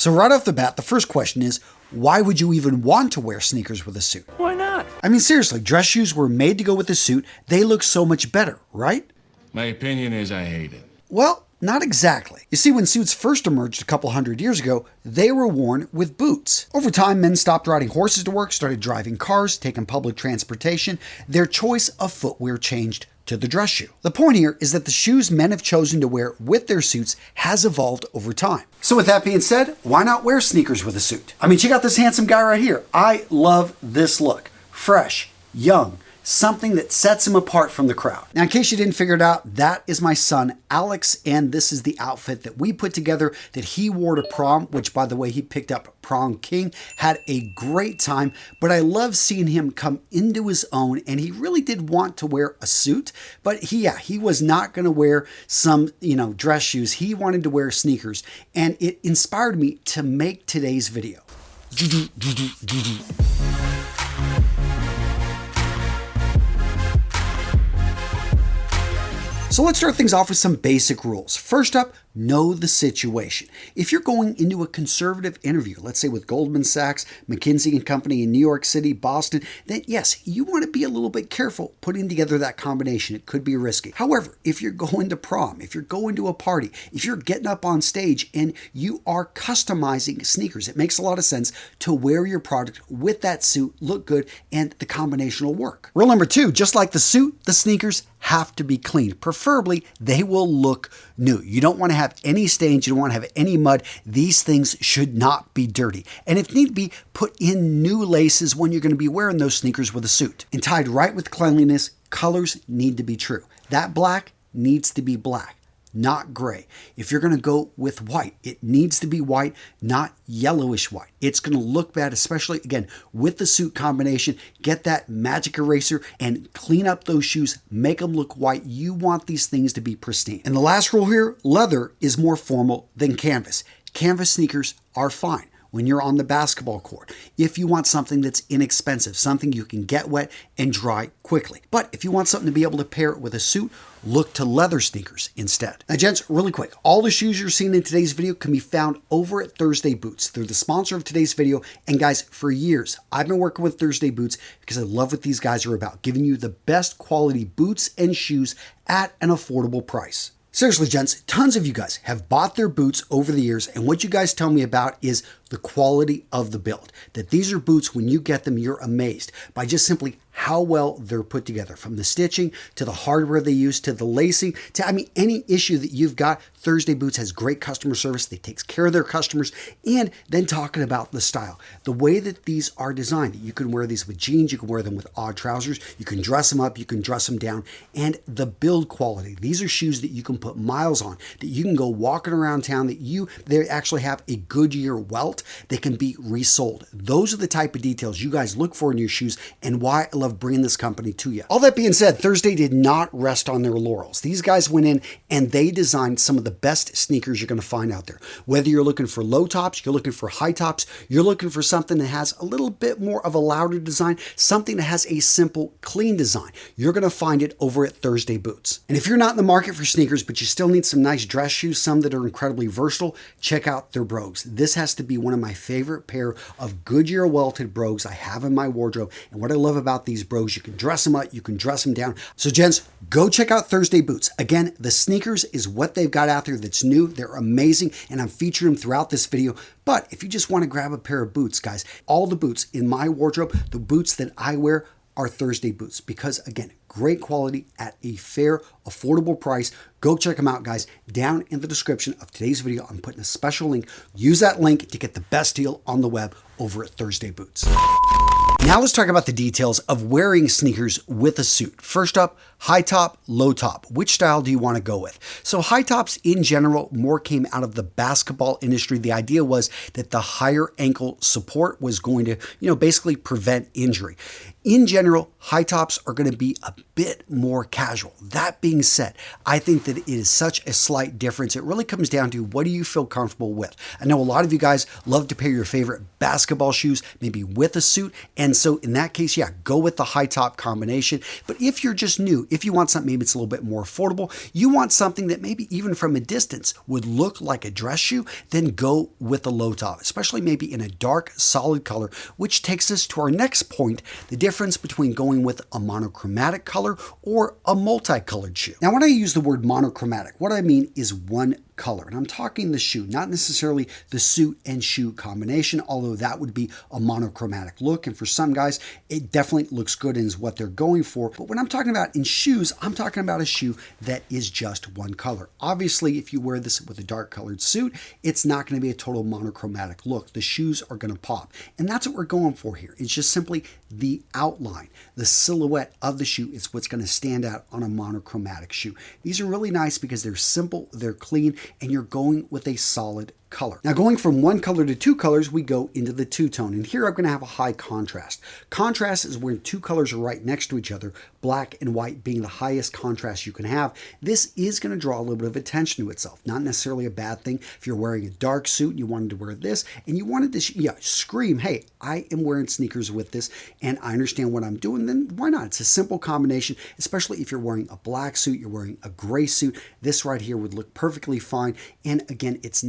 So right off the bat, the first question is, why would you even want to wear sneakers with a suit? Why not? I mean, seriously, dress shoes were made to go with a suit. They look so much better, right? My opinion is I hate it. Well, not exactly. You see, when suits first emerged a couple hundred years ago, they were worn with boots. Over time, men stopped riding horses to work, started driving cars, taking public transportation. Their choice of footwear changed to the dress shoe. The point here is that the shoes men have chosen to wear with their suits has evolved over time. So with that being said, why not wear sneakers with a suit? I mean, check out this handsome guy right here. I love this look. Fresh, young, something that sets him apart from the crowd. Now, in case you didn't figure it out, that is my son, Alex, and this is the outfit that we put together that he wore to prom, which, by the way, he picked up Prom King, had a great time, but I love seeing him come into his own, and he really did want to wear a suit, but he was not going to wear some, dress shoes. He wanted to wear sneakers, and it inspired me to make today's video. So let's start things off with some basic rules. First up, know the situation. If you're going into a conservative interview, let's say with Goldman Sachs, McKinsey & Company in New York City, Boston, then yes, you want to be a little bit careful putting together that combination. It could be risky. However, if you're going to prom, if you're going to a party, if you're getting up on stage and you are customizing sneakers, it makes a lot of sense to wear your product with that suit, look good, and the combination will work. Rule number 2, just like the suit, the sneakers have to be clean. Preferably, they will look new. You don't want to have any stains. You don't want to have any mud. These things should not be dirty. And if need be, put in new laces when you're going to be wearing those sneakers with a suit. And tied right with cleanliness, colors need to be true. That black needs to be black, not gray. If you're going to go with white, it needs to be white, not yellowish white. It's going to look bad, especially, again, with the suit combination. Get that magic eraser and clean up those shoes. Make them look white. You want these things to be pristine. And the last rule here, leather is more formal than canvas. Canvas sneakers are fine when you're on the basketball court. If you want something that's inexpensive, something you can get wet and dry quickly. But if you want something to be able to pair it with a suit, look to leather sneakers instead. Now, gents, really quick, all the shoes you're seeing in today's video can be found over at Thursday Boots. They're the sponsor of today's video. And guys, for years, I've been working with Thursday Boots because I love what these guys are about, giving you the best quality boots and shoes at an affordable price. Seriously, gents, tons of you guys have bought their boots over the years, and what you guys tell me about is the quality of the build. That these are boots, when you get them, you're amazed by just simply how well they're put together. From the stitching, to the hardware they use, to the lacing, to, any issue that you've got, Thursday Boots has great customer service. They take care of their customers. And then talking about the style, the way that these are designed, you can wear these with jeans, you can wear them with odd trousers, you can dress them up, you can dress them down, and the build quality. These are shoes that you can put miles on, that you can go walking around town, they actually have a Goodyear welt that can be resold. Those are the type of details you guys look for in your shoes, and why I love bringing this company to you. All that being said, Thursday did not rest on their laurels. These guys went in and they designed some of the best sneakers you're going to find out there. Whether you're looking for low tops, you're looking for high tops, you're looking for something that has a little bit more of a louder design, something that has a simple, clean design, you're going to find it over at Thursday Boots. And if you're not in the market for sneakers, but you still need some nice dress shoes, some that are incredibly versatile, check out their brogues. This has to be one of my favorite pair of Goodyear welted brogues I have in my wardrobe. And what I love about these brogues, you can dress them up, you can dress them down. So gents, go check out Thursday Boots. Again, the sneakers is what they've got out there that's new. They're amazing, and I'm featuring them throughout this video. But if you just want to grab a pair of boots, guys, all the boots in my wardrobe, the boots that I wear are Thursday Boots, because again, great quality at a fair, affordable price. Go check them out, guys. Down in the description of today's video, I'm putting a special link. Use that link to get the best deal on the web over at Thursday Boots. Now let's talk about the details of wearing sneakers with a suit. First up, high top, low top. Which style do you want to go with? So high tops in general more came out of the basketball industry. The idea was that the higher ankle support was going to, basically prevent injury. In general, high tops are going to be a bit more casual. That being said, I think that it is such a slight difference. It really comes down to what do you feel comfortable with. I know a lot of you guys love to pair your favorite basketball shoes, maybe with a suit, and And so in that case, yeah, go with the high top combination. But if you're just new, if you want something maybe it's a little bit more affordable, you want something that maybe even from a distance would look like a dress shoe, then go with the low top, especially maybe in a dark, solid color, which takes us to our next point, the difference between going with a monochromatic color or a multicolored shoe. Now, when I use the word monochromatic, what I mean is one color. And I'm talking the shoe, not necessarily the suit and shoe combination, although that would be a monochromatic look. And for some guys, it definitely looks good and is what they're going for. But when I'm talking about in shoes, I'm talking about a shoe that is just one color. Obviously, if you wear this with a dark colored suit, it's not going to be a total monochromatic look. The shoes are going to pop. And that's what we're going for here. It's just simply the outline, the silhouette of the shoe is what's going to stand out on a monochromatic shoe. These are really nice because they're simple, they're clean, and you're going with a solid color. Now, going from one color to two colors, we go into the two-tone. And here I'm going to have a high contrast. Contrast is when two colors are right next to each other, black and white being the highest contrast you can have. This is going to draw a little bit of attention to itself. Not necessarily a bad thing. If you're wearing a dark suit and you wanted to wear this, and you wanted to scream, hey, I am wearing sneakers with this, and I understand what I'm doing, then why not? It's a simple combination, especially if you're wearing a black suit, you're wearing a gray suit. This right here would look perfectly fine. And again, it's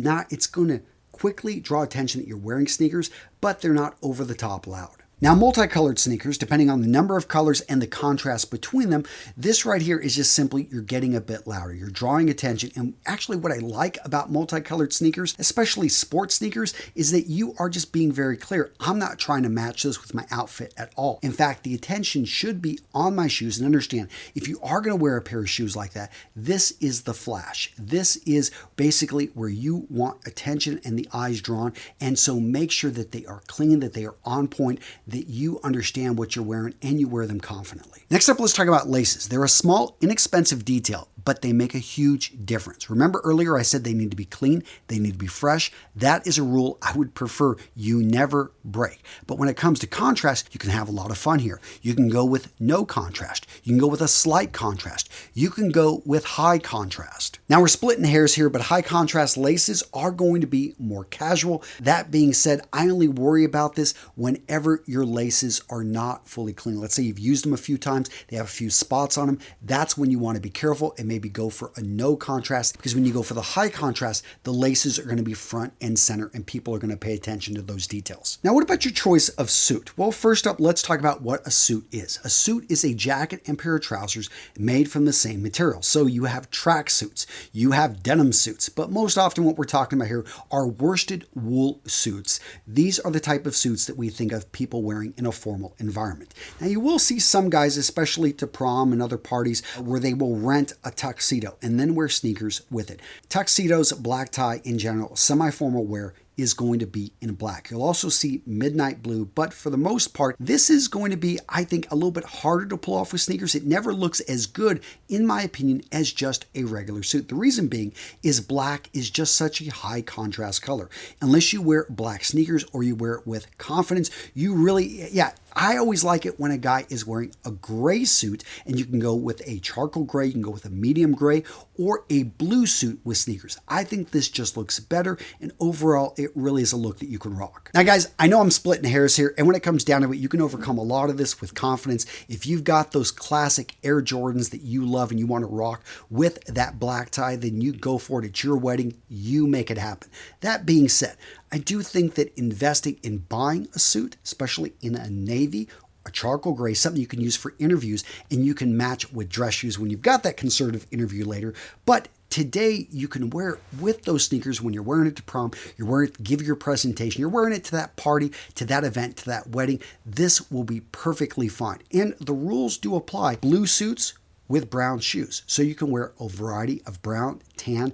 going to quickly draw attention that you're wearing sneakers, but they're not over the top loud. Now, multicolored sneakers, depending on the number of colors and the contrast between them, this right here is just simply you're getting a bit louder. You're drawing attention. And actually what I like about multicolored sneakers, especially sports sneakers, is that you are just being very clear. I'm not trying to match this with my outfit at all. In fact, the attention should be on my shoes. And understand, if you are going to wear a pair of shoes like that, this is the flash. This is basically where you want attention and the eyes drawn. And so make sure that they are clean, that they are on point, that you understand what you're wearing and you wear them confidently. Next up, let's talk about laces. They're a small, inexpensive detail, but they make a huge difference. Remember earlier I said they need to be clean, they need to be fresh. That is a rule I would prefer you never break. But when it comes to contrast, you can have a lot of fun here. You can go with no contrast. You can go with a slight contrast. You can go with high contrast. Now we're splitting hairs here, but high contrast laces are going to be more casual. That being said, I only worry about this whenever your laces are not fully clean. Let's say you've used them a few times, they have a few spots on them. That's when you want to be careful and maybe go for a no contrast, because when you go for the high contrast, the laces are going to be front and center and people are going to pay attention to those details. Now, what about your choice of suit? Well, first up, let's talk about what a suit is. A suit is a jacket and pair of trousers made from the same material. So you have track suits, you have denim suits, but most often what we're talking about here are worsted wool suits. These are the type of suits that we think of people wearing in a formal environment. Now, you will see some guys, especially to prom and other parties, where they will rent a tuxedo and then wear sneakers with it. Tuxedos, black tie in general, semi-formal wear is going to be in black. You'll also see midnight blue, but for the most part, this is going to be, I think, a little bit harder to pull off with sneakers. It never looks as good, in my opinion, as just a regular suit. The reason being is black is just such a high contrast color. Unless you wear black sneakers or you wear it with confidence, you really, I always like it when a guy is wearing a gray suit, and you can go with a charcoal gray, you can go with a medium gray, or a blue suit with sneakers. I think this just looks better, and overall, it really is a look that you can rock. Now, guys, I know I'm splitting hairs here, and when it comes down to it, you can overcome a lot of this with confidence. If you've got those classic Air Jordans that you love and you want to rock with that black tie, then you go for it at your wedding, you make it happen. That being said, I do think that investing in buying a suit, especially in a navy, a charcoal gray, something you can use for interviews and you can match with dress shoes when you've got that conservative interview later. But today, you can wear it with those sneakers when you're wearing it to prom, you're wearing it to give your presentation, you're wearing it to that party, to that event, to that wedding. This will be perfectly fine. And the rules do apply. Blue suits with brown shoes. So you can wear a variety of brown, tan,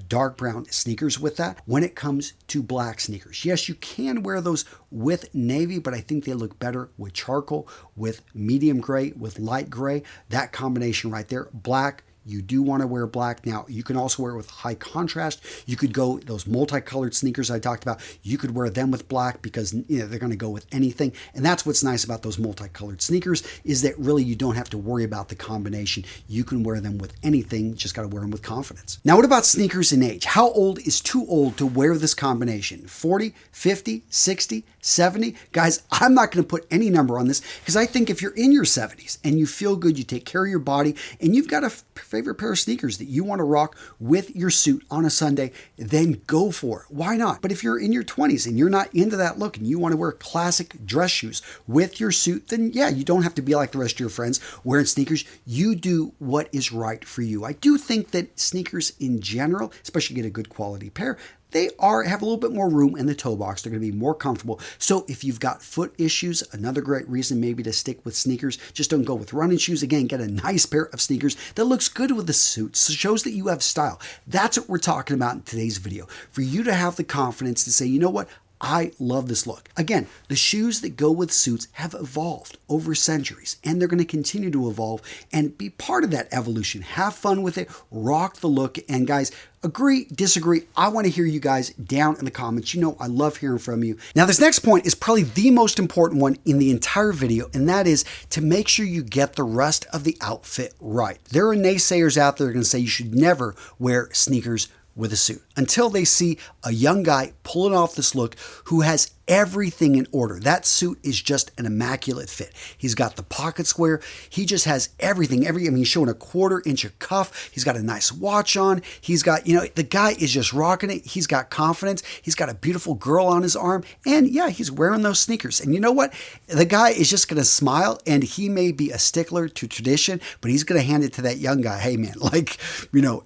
dark brown sneakers with that. When it comes to black sneakers, yes, you can wear those with navy, but I think they look better with charcoal, with medium gray, with light gray. That combination right there, black, you do want to wear black. Now, you can also wear it with high contrast. You could go those multicolored sneakers I talked about. You could wear them with black because they're going to go with anything. And that's what's nice about those multicolored sneakers, is that really you don't have to worry about the combination. You can wear them with anything, just got to wear them with confidence. Now, what about sneakers in age? How old is too old to wear this combination? 40, 50, 60, 70? Guys, I'm not going to put any number on this because I think if you're in your 70s and you feel good, you take care of your body, and you've got a favorite pair of sneakers that you want to rock with your suit on a Sunday, then go for it. Why not? But if you're in your 20s and you're not into that look and you want to wear classic dress shoes with your suit, then yeah, you don't have to be like the rest of your friends wearing sneakers. You do what is right for you. I do think that sneakers in general, especially get a good quality pair, they have a little bit more room in the toe box. They're going to be more comfortable. So if you've got foot issues, another great reason maybe to stick with sneakers. Just don't go with running shoes. Again, get a nice pair of sneakers that looks good with the suit. So shows that you have style. That's what we're talking about in today's video. For you to have the confidence to say, you know what? I love this look. Again, the shoes that go with suits have evolved over centuries, and they're going to continue to evolve and be part of that evolution. Have fun with it, rock the look, and guys, agree, disagree, I want to hear you guys down in the comments. You know I love hearing from you. Now, this next point is probably the most important one in the entire video, and that is to make sure you get the rest of the outfit right. There are naysayers out there that are going to say you should never wear sneakers with a suit until they see a young guy pulling off this look who has everything in order. That suit is just an immaculate fit. He's got the pocket square. He just has everything. He's showing a 1/4 inch of cuff. He's got a nice watch on. He's got, the guy is just rocking it. He's got confidence. He's got a beautiful girl on his arm. And yeah, he's wearing those sneakers. And you know what? The guy is just going to smile, and he may be a stickler to tradition, but he's going to hand it to that young guy. Hey man,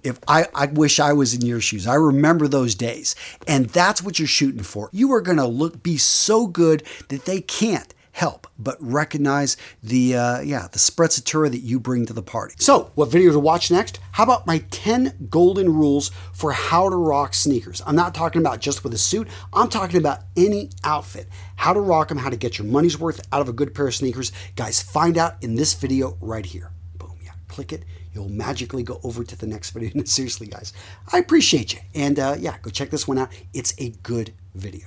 if I wish I was in your shoes. I remember those days. And that's what you're shooting for. You are going to be so good that they can't help but recognize the sprezzatura that you bring to the party. So, what video to watch next? How about my 10 golden rules for how to rock sneakers? I'm not talking about just with a suit. I'm talking about any outfit. How to rock them, how to get your money's worth out of a good pair of sneakers. Guys, find out in this video right here. Boom, yeah, click it. You'll magically go over to the next video. Seriously, guys, I appreciate you. And go check this one out. It's a good video.